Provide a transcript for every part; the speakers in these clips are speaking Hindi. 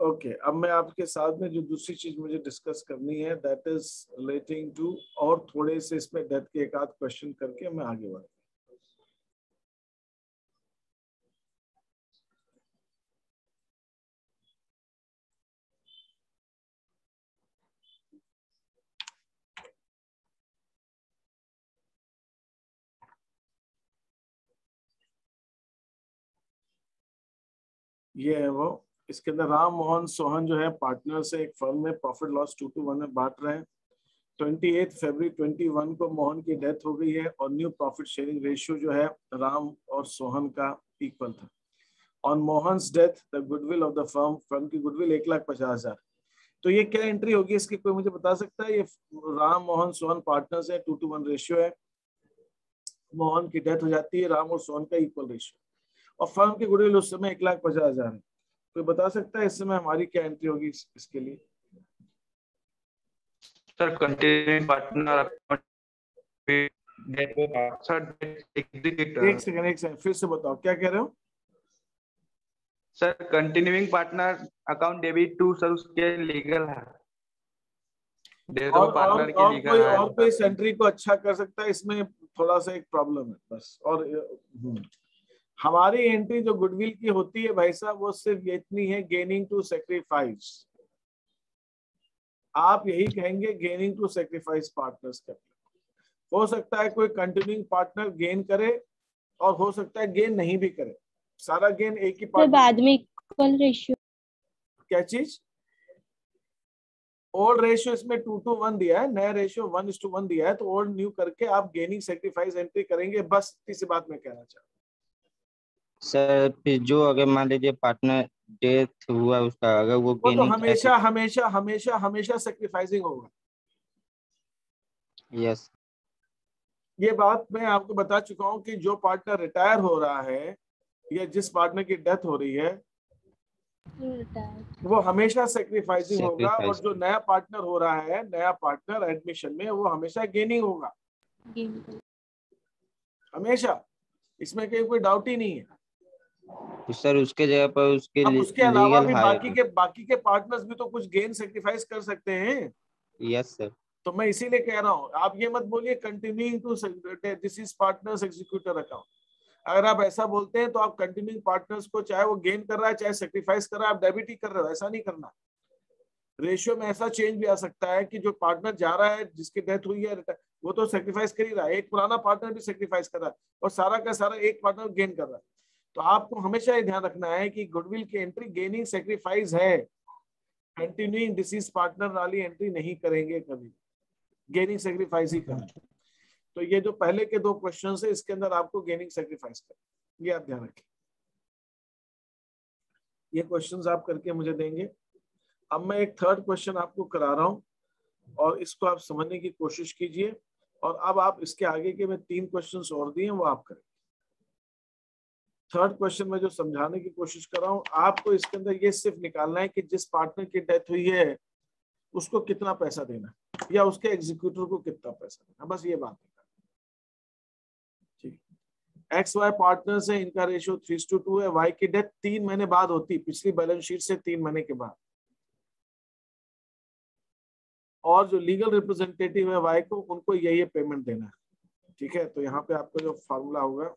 ओके अब मैं आपके साथ में जो दूसरी चीज मुझे डिस्कस करनी है दैट इज रिलेटिंग टू, और थोड़े से इसमें डेथ के एक आध क्वेश्चन करके मैं आगे बढ़ूँ। ये है वो, इसके अंदर राम मोहन सोहन जो है पार्टनर से एक फर्म में प्रॉफिट लॉस 2-1 में बांट रहे हैं। 28 फरवरी 21 को मोहन की डेथ हो गई है और न्यू प्रॉफिट शेयरिंग रेशियो जो है राम और सोहन का इक्वल था। On Mohan's death the goodwill of the firm की गुडविल 1,50,000। तो ये क्या एंट्री होगी इसकी, कोई मुझे बता सकता है? ये राम मोहन सोहन पार्टनर्स है, 2-1 रेशियो है, मोहन की डेथ हो जाती है, राम और सोहन का इक्वल रेशियो, और फर्म की गुडविल उस समय 1,50,000 है। कोई बता सकता है इस समय हमारी क्या एंट्री होगी इसके लिए? सर कंटिन्यूइंग पार्टनर एक सेकंड फिर से बताओ, क्या कह रहे हो? Sir continuing partner account debit to sir उसके लीगल है, पार्टनर की लीगल है। और कोई इस एंट्री को अच्छा कर सकता है? इसमें थोड़ा सा एक प्रॉब्लम है बस। और हमारी एंट्री जो गुडविल की होती है भाई साहब, वो सिर्फ इतनी है, गेनिंग टू सेक्रीफाइस। आप यही कहेंगे gaining to sacrifice partner's capital. हो सकता है कोई कंटिन्यूइंग पार्टनर गेन करे और हो सकता है गेन नहीं भी करे, सारा गेन एक ही पार्टनर बाद में इक्वल रेशियो। क्या चीज? ओल्ड रेशियो इसमें 2-1 दिया है, नया रेशियो 1:1 दिया है, तो ओल्ड न्यू करके आप गेनिंग सेक्रीफाइस एंट्री करेंगे। बस इतनी सी बात मैं कहना चाहता हूँ सर। फिर जो अगर मान लीजिए पार्टनर डेथ हुआ उसका, अगर वो तो हमेशा हमेशा हमेशा हमेशा सेक्रीफाइसिंग होगा। यस, ये बात मैं आपको बता चुका हूं कि जो पार्टनर रिटायर हो रहा है या जिस पार्टनर की डेथ हो रही है वो हमेशा सेक्रीफाइसिंग होगा, और जो नया पार्टनर हो रहा है, नया पार्टनर एडमिशन में, वो हमेशा गेनिंग होगा, हमेशा। इसमें कहीं कोई डाउट ही नहीं है। तो सर उसके जगह पर उसके अलावा भी बाकी के पार्टनर्स भी तो कुछ गेन सेक्रीफाइस कर सकते हैं। Yes sir. तो मैं इसीलिए कह रहा हूँ, आप ये मत बोलिए continuing to this is partner's executor account. अगर आप ऐसा बोलते हैं तो आप कंटिन्यूइंग पार्टनर्स को, चाहे वो गेन कर रहा है चाहे सेक्रीफाइस कर रहा है, आप डेबिट ही कर रहे हो। ऐसा नहीं करना। रेशियो में ऐसा चेंज भी आ सकता है कि जो पार्टनर जा रहा है, जिसकी डेथ हुई है, वो तो सेक्रीफाइस कर ही रहा है, एक पुराना पार्टनर भी सेक्रीफाइस कर रहा है, और सारा का सारा एक पार्टनर गेन कर रहा है। तो आपको हमेशा ये ध्यान रखना है कि गुडविल की एंट्री गेनिंग सेक्रीफाइस है, कंटिन्यूइंग डिसीज पार्टनर वाली एंट्री नहीं करेंगे कभी, गेनिंग सेक्रीफाइस ही करेंगे। तो ये जो पहले के 2 क्वेश्चन है, इसके अंदर आपको गेनिंग सेक्रीफाइस करना, ये आप ध्यान रखें। ये क्वेश्चंस आप करके मुझे देंगे। अब मैं एक थर्ड क्वेश्चन आपको करा रहा हूं और इसको आप समझने की कोशिश कीजिए, और अब आप इसके आगे के मैं 3 क्वेश्चंस और दिए वो आप करें। थर्ड क्वेश्चन में जो समझाने की कोशिश कर रहा हूं, आपको इसके अंदर ये सिर्फ निकालना है कि जिस पार्टनर की डेथ हुई है उसको कितना पैसा देना या उसके एग्जीक्यूटिव को कितना पैसा देना, बस ये बात है। ठीक, XY पार्टनर्स है, इनका रेशियो 3:2 है। Y की डेथ 3 महीने बाद होती, पिछली बैलेंस शीट से 3 महीने के बाद, और जो लीगल रिप्रेजेंटेटिव है Y को, उनको यही पेमेंट देना है। ठीक है, तो यहाँ पे आपका जो फॉर्मूला होगा,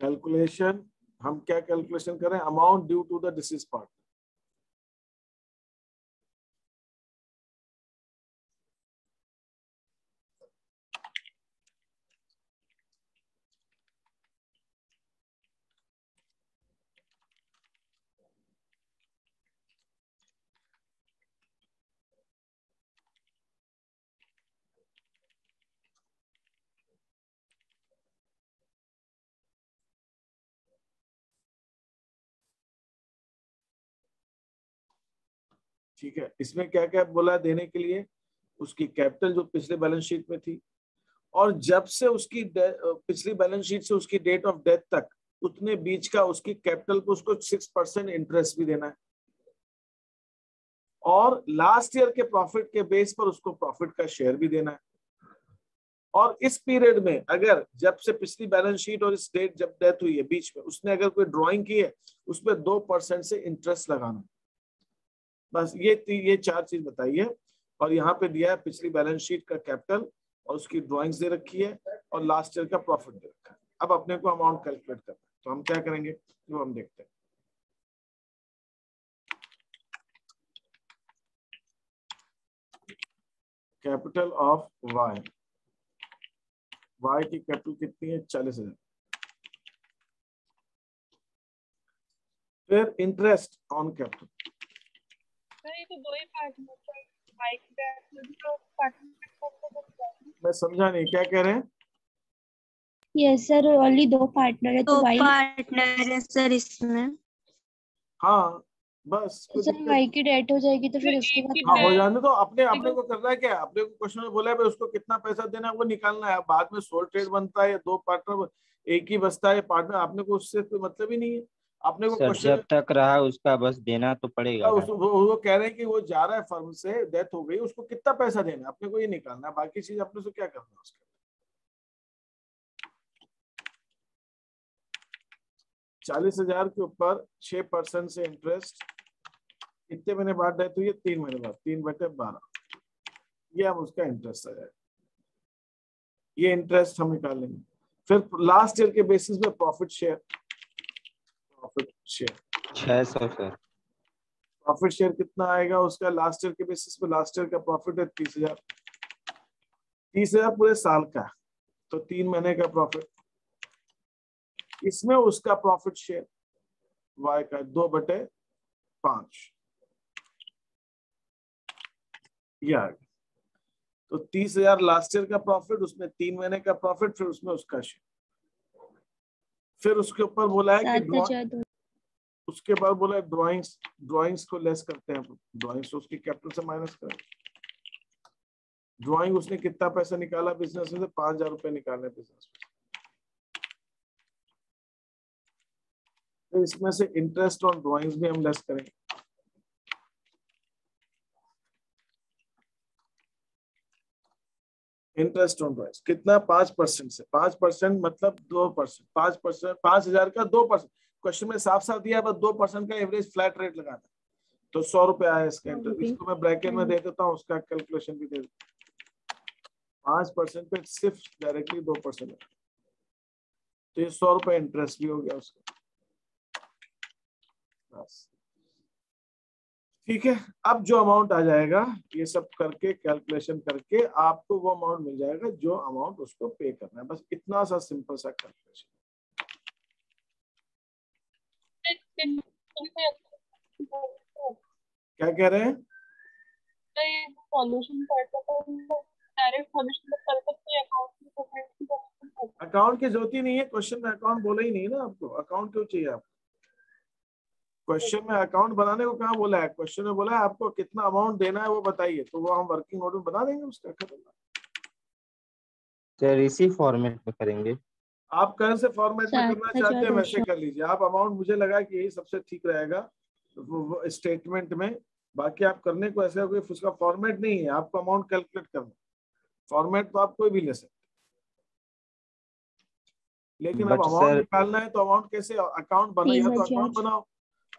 कैलकुलेशन, हम क्या कैलकुलेशन करें? Amount due to the deceased partner. ठीक है, इसमें क्या क्या बोला देने के लिए? उसकी कैपिटल जो पिछले बैलेंस शीट में थी, और जब से उसकी पिछली बैलेंस शीट से उसकी डेट ऑफ डेथ तक उतने बीच का उसकी कैपिटल को उसको 6% इंटरेस्ट भी देना है, और लास्ट ईयर के प्रॉफिट के बेस पर उसको प्रॉफिट का शेयर भी देना है। और इस पीरियड में अगर जब से पिछली बैलेंस शीट और इस डेट जब डेथ हुई है बीच में उसने अगर कोई ड्राइंग की है उसमें 2% से इंटरेस्ट लगाना। बस ये 4 चीज बताइए। और यहाँ पे दिया है पिछली बैलेंस शीट का कैपिटल और उसकी ड्राइंग्स दे रखी है और लास्ट ईयर का प्रॉफिट दे रखा है। अब अपने को अमाउंट कैलकुलेट करना है, तो हम क्या करेंगे वो हम देखते हैं। कैपिटल ऑफ वाई, वाई की कैपिटल कितनी है 40,000। फिर इंटरेस्ट ऑन कैपिटल, ये तो दो ही पार्ट में मैं समझा नहीं क्या कह रहे हैं। यस सर, ओनली 2 पार्टनर है तो तो वाई पार्टनर है सर इसमें। हाँ बस कोई सर दिक्कत वाई की डेट हो जाएगी तो फिर उसके बाद हाँ हो जाने तो अपने को करना है क्या, अपने को क्वेश्चन में बोला है भाई उसको कितना पैसा देना है वो निकालना है। बाद में सोल ट्रेड बनता है या 2 पार्टनर एक ही बचता है पार्टनर, आपने को उससे कोई मतलब ही नहीं है। अपने को सर क्वेश्चन जब तक रहा उसका बस देना तो पड़ेगा ना। वो कह रहे हैं कि वो जा रहा है फर्म से, डेथ हो गई, उसको कितना पैसा देना है अपने को ये निकालना है, बाकी चीज अपने से क्या करना है उसके। 40,000 के ऊपर 6% से इंटरेस्ट कितने महीने बाद डेथ हुई है 3 महीने बाद, 3/12 ये हम उसका इंटरेस्ट आ जाएगा। ये इंटरेस्ट हम निकाल लेंगे। फिर लास्ट ईयर के बेसिस पे profit share 600 sir. Profit share कितना आएगा उसका लास्ट ईयर के बेसिस पे, लास्ट ईयर का प्रॉफिट है 30,000, 30,000 पूरे साल का, तो 3 महीने का प्रॉफिट, इसमें उसका प्रॉफिट शेयर वाई का 2/5 ये आ गया। तो 30,000 लास्ट ईयर का प्रॉफिट, उसमें 3 महीने का प्रॉफिट, फिर उसमें उसका शेयर। फिर उसके ऊपर बोला है कि उसके बाद बोला है ड्राइंग्स को लेस करते हैं, ड्राइंग्स तो उसकी कैपिटल से माइनस करें। ड्राइंग उसने कितना पैसा निकाला बिजनेस में से, 5,000 रुपए निकाले बिजनेस में। फिर इसमें से इंटरेस्ट ऑन ड्राइंग्स भी हम लेस करेंगे। इंटरेस्ट ऑन ड्राइंग्स कितना 5% से, 5% मतलब 2%, 5%, 5,000 का 2%। क्वेश्चन में साफ साफ दिया है, बस 2% का एवरेज फ्लैट रेट लगाना, तो 100 रुपए आया इसका इंटरेस्ट। इसको मैं ब्रैकेट में दे देता हूँ, उसका कैलकुलेशन भी दे देता हूँ। 5% पे सिर्फ डायरेक्टली 2%, तो ये 100 रुपए इंटरेस्ट भी हो गया उसका। बस ठीक है। अब जो अमाउंट आ जाएगा ये सब करके कैलकुलेशन करके आपको वो अमाउंट मिल जाएगा जो अमाउंट उसको पे करना है। बस इतना सा सिंपल सा कैलकुलेशन। क्या कह रहे हैं? अकाउंट की जरूरत ही नहीं है, क्वेश्चन में अकाउंट बोला ही नहीं ना आपको, अकाउंट क्यों चाहिए आपको? क्वेश्चन में अकाउंट बनाने को कहाँ बोला है? क्वेश्चन में बोला है आपको कितना अमाउंट देना है वो बताइए, तो वो हम वर्किंग नोट में बना देंगे उसका, खत्म। सर इसी फॉर्मेट में करेंगे। आप कौन से फॉर्मेट में करना चाहते हैं वैसे कर लीजिए आप। अमाउंट मुझे लगा कि यही सबसे ठीक रहेगा स्टेटमेंट में। बाकी आप करने को ऐसा कोई उसका फॉर्मेट नहीं है, आपको अमाउंट कैलकुलेट करना। फॉर्मेट तो आप कोई भी ले सकते, लेकिन अब अमाउंट निकालना है तो अमाउंट कैसे? अकाउंट बनाइए तो अकाउंट बनाओ।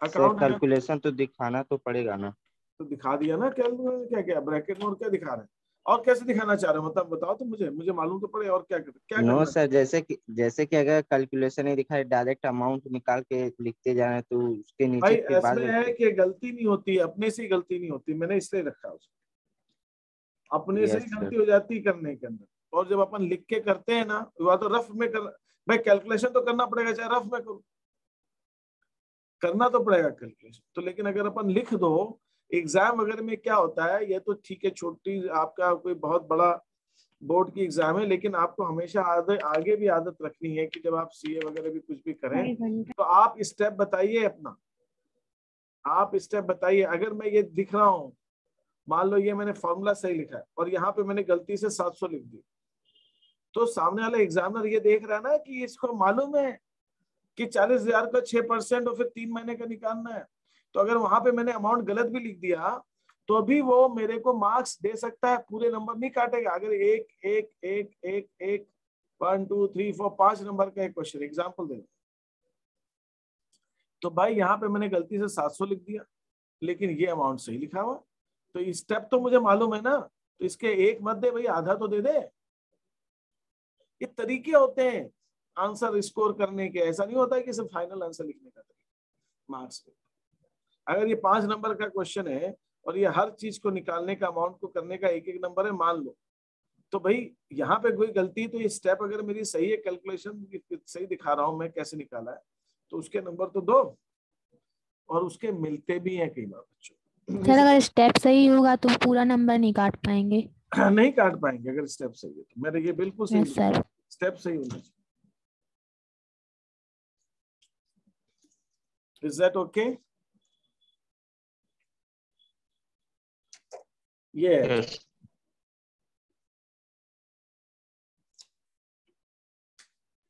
अकाउंट कैलकुलेशन तो दिखाना तो पड़ेगा ना। तो दिखा दिया ना कैलकुलेशन, क्या क्या ब्रैकेट नोट क्या दिखा रहे हैं और कैसे दिखाना चाह रहे हो, मतलब बताओ तो मुझे मालूम तो पड़े। और क्या क्या नो सर, जैसे कि अगर कैलकुलेशन नहीं दिखाए डायरेक्ट अमाउंट निकाल के लिखते जाए तो उसके नीचे भाई फिर बाद इसमें है कि गलती नहीं होती, अपने से ही गलती नहीं होती, मैंने इसलिए रखा उसको। अपने से ही गलती हो जाती करने के अंदर, और जब अपन लिख के करते हैं ना, वह तो रफ में कर भाई, कैलकुलेशन तो करना पड़ेगा चाहे रफ में करो, करना तो पड़ेगा कैलकुलेशन तो। लेकिन अगर अपन लिख दो, एग्जाम वगैरह में क्या होता है, ये तो ठीक है छोटी आपका कोई बहुत बड़ा बोर्ड की एग्जाम है, लेकिन आपको हमेशा आगे भी आदत रखनी है कि जब आप सीए वगैरह भी कुछ भी करें तो आप स्टेप बताइए अपना, आप स्टेप बताइए। अगर मैं ये लिख रहा हूं, मान लो ये मैंने फॉर्मूला सही लिखा है और यहाँ पे मैंने गलती से 700 लिख दी, तो सामने वाला एग्जामिनर ये देख रहा है ना कि इसको मालूम है कि 40,000 का 6% और फिर 3 महीने का निकालना है। तो अगर वहां पे मैंने अमाउंट गलत भी लिख दिया तो अभी वो मेरे को मार्क्स दे सकता है, पूरे नंबर नहीं काटेगा। अगर एक एक एक एक एक 1 2 3 4 5 नंबर का एक क्वेश्चन एग्जाम्पल दे, तो भाई यहाँ पे मैंने गलती से 700 लिख दिया, लेकिन ये अमाउंट सही लिखा हुआ, तो स्टेप तो मुझे मालूम है ना, तो इसके एक मत दे भाई, आधा तो दे दे। ये तरीके होते हैं आंसर स्कोर करने के, ऐसा नहीं होता है कि सिर्फ फाइनल आंसर लिखने का तरीका मार्क्स पे। अगर ये 5 नंबर का क्वेश्चन है और ये हर चीज को निकालने का, अमाउंट को करने का एक एक नंबर है मान लो, तो भाई यहाँ पे कोई गलती, तो ये स्टेप अगर मेरी सही है, कैलकुलेशन सही दिखा रहा हूं मैं कैसे निकाला है, तो उसके नंबर तो दो, और उसके मिलते भी हैं कई बार बच्चों। सर अगर स्टेप सही होगा तो पूरा नंबर नहीं काट पाएंगे। नहीं काट पाएंगे अगर स्टेप सही है तो। मेरे ये बिल्कुल सही यस सर। स्टेप सही होना चाहिए। Is that okay? Yeah. Yes.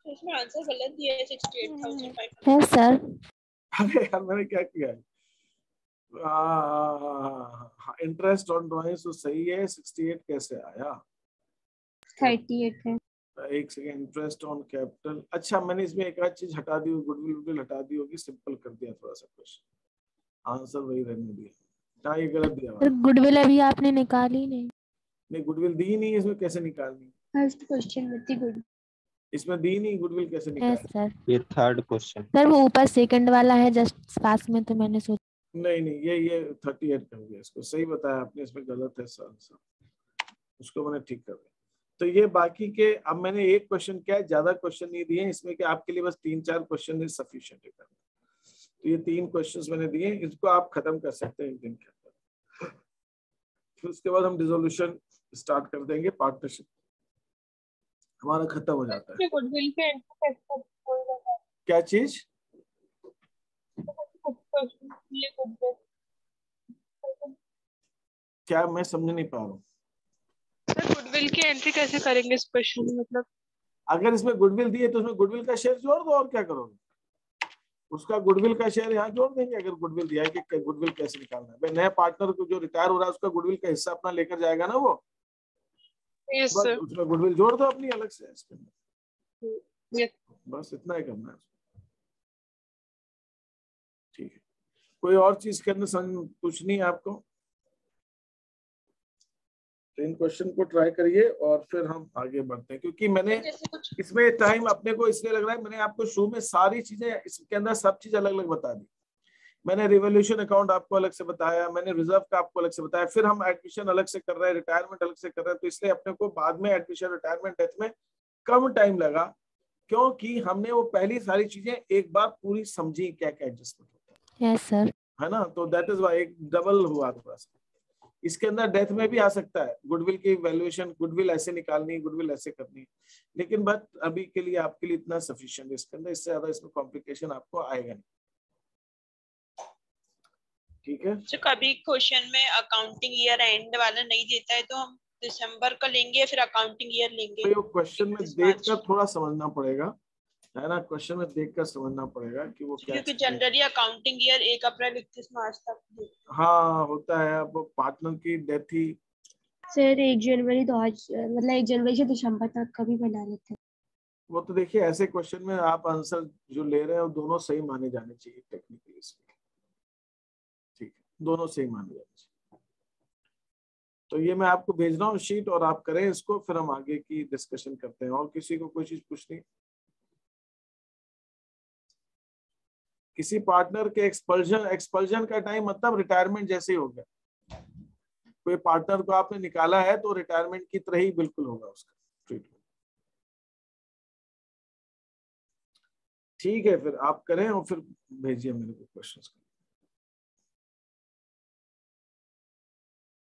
इसमें आंसर गलत दिया है 68,500। Yes sir. अरे यार मैंने क्या किया है, इंटरेस्ट ऑन ड्राइंग्स तो सही है, 68 कैसे आया? 38 है। एक सेकेंड, इंटरेस्ट ऑन कैपिटल, अच्छा मैंने इसमें एक आध चीज हटा दी, गुडविल हटा दी होगी, सिंपल कर दिया थोड़ा सा क्वेश्चन, आंसर वही रहने दिया। ये गलत दिया सर गुडविल अभी आपने निकाली नहीं। गुडविल दी ही नहीं, इसमें कैसे निकालनी? फर्स्ट क्वेश्चन में थी गुड। इसमें दी नहीं गुडविल, कैसे यस निकालनी? सर। ये थर्ड क्वेश्चन। सर वो ऊपर सेकंड वाला है जस्ट पास में, तो मैंने सोचा। नहीं ये 38 कर दिया, इसको सही बताया आपने, इसमें गलत है आंसर, उसको मैंने ठीक कर दिया। तो ये बाकी के, अब मैंने एक क्वेश्चन क्या है, ज्यादा क्वेश्चन नहीं दिए इसमें, कि आपके लिए बस 3-4 क्वेश्चन इज सफिशिएंट है। तो ये 3 क्वेश्चंस मैंने दिए, इसको आप खत्म कर सकते हैं एक दिन के अंदर। फिर उसके बाद हम डिसोल्यूशन स्टार्ट कर देंगे, पार्टनरशिप हमारा खत्म हो जाता है। गुडविल पे एंट्री कैसे होगा? क्या चीज? ये गुडविल क्या, मैं समझ नहीं पा रहा हूँ। सर गुडविल की एंट्री कैसे करेंगे इस क्वेश्चन में? मतलब अगर इसमें गुडविल दी है तो उसमें गुडविल का शेयर जोड़ दो, और क्या करोगे? उसका गुडविल का शेयर यहाँ जोड़ देंगे। अगर गुडविल दिया है कि गुडविल कैसे निकालना है, भाई नए पार्टनर को जो रिटायर हो रहा है उसका गुडविल का हिस्सा अपना लेकर जाएगा ना वो, यस बस सर। उसमें गुडविल जोड़ दो अपनी अलग से इसके अंदर। यस बस इतना ही करना है, ठीक है। कोई और चीज के अंदर पूछनी है आपको? तो इन क्वेश्चन को ट्राई करिए और फिर हम आगे बढ़ते हैं, क्योंकि मैंने इसमें टाइम अपने को इसलिए लग रहा है, मैंने आपको शुरू में सारी चीजें इसके अंदर सब चीज अलग अलग बता दी। मैंने रिवोल्यूशन अकाउंट आपको अलग से बताया, मैंने रिजर्व का आपको अलग से बताया, फिर हम एडमिशन अलग से कर रहे हैं, रिटायरमेंट अलग से कर रहे हैं। तो इसलिए अपने को बाद में एडमिशन, रिटायरमेंट, डेथ में कम टाइम लगा, क्योंकि हमने वो पहली सारी चीजें एक बार पूरी समझी, क्या क्या एडजस्टमेंट होता यस सर। है ना। तो दैट इज वाई एक डबल हुआ थोड़ा सा। इसके अंदर डेथ में भी आ सकता है, गुडविल की वैल्यूएशन, गुडविल ऐसे निकालनी, गुडविल ऐसे करनी, लेकिन बट अभी के लिए आपके लिए इतना सफिशिएंट है इसके अंदर, इससे ज्यादा इसमें कॉम्प्लिकेशन आपको आएगा नहीं, ठीक है। तो कभी क्वेश्चन में अकाउंटिंग ईयर एंड वाला नहीं देता है तो हम दिसंबर का लेंगे या फिर अकाउंटिंग ईयर लेंगे? तो क्वेश्चन में देखकर थोड़ा समझना पड़ेगा, है ना, क्वेश्चन में देखकर समझना पड़ेगा कि वो क्या, क्योंकि जनरली अकाउंटिंग ईयर 1 अप्रैल 31 मार्च तक हाँ होता है। अब पार्टनर की डेथ ही सर 1 जनवरी तो आज मतलब 1 जनवरी से दिसंबर तक का भी बना लेते हैं। वो तो देखिए, ऐसे क्वेश्चन में आप आंसर जो ले रहे हैं वो दोनों सही माने जाने चाहिए टेक्निकली इसमें, ठीक है, दोनों सही माने जाने चाहिए। तो ये मैं आपको भेज रहा हूँ शीट, और आप करें इसको, फिर हम आगे की डिस्कशन करते हैं। और किसी को कोई चीज पूछनी? किसी पार्टनर के एक्सपल्जन का टाइम मतलब रिटायरमेंट जैसे ही हो गया। कोई पार्टनर को आपने निकाला है तो रिटायरमेंट की तरह ही बिल्कुल होगा उसका ट्रीटमेंट, ठीक है। फिर आप करें और फिर भेजिए मेरे को क्वेश्चंस।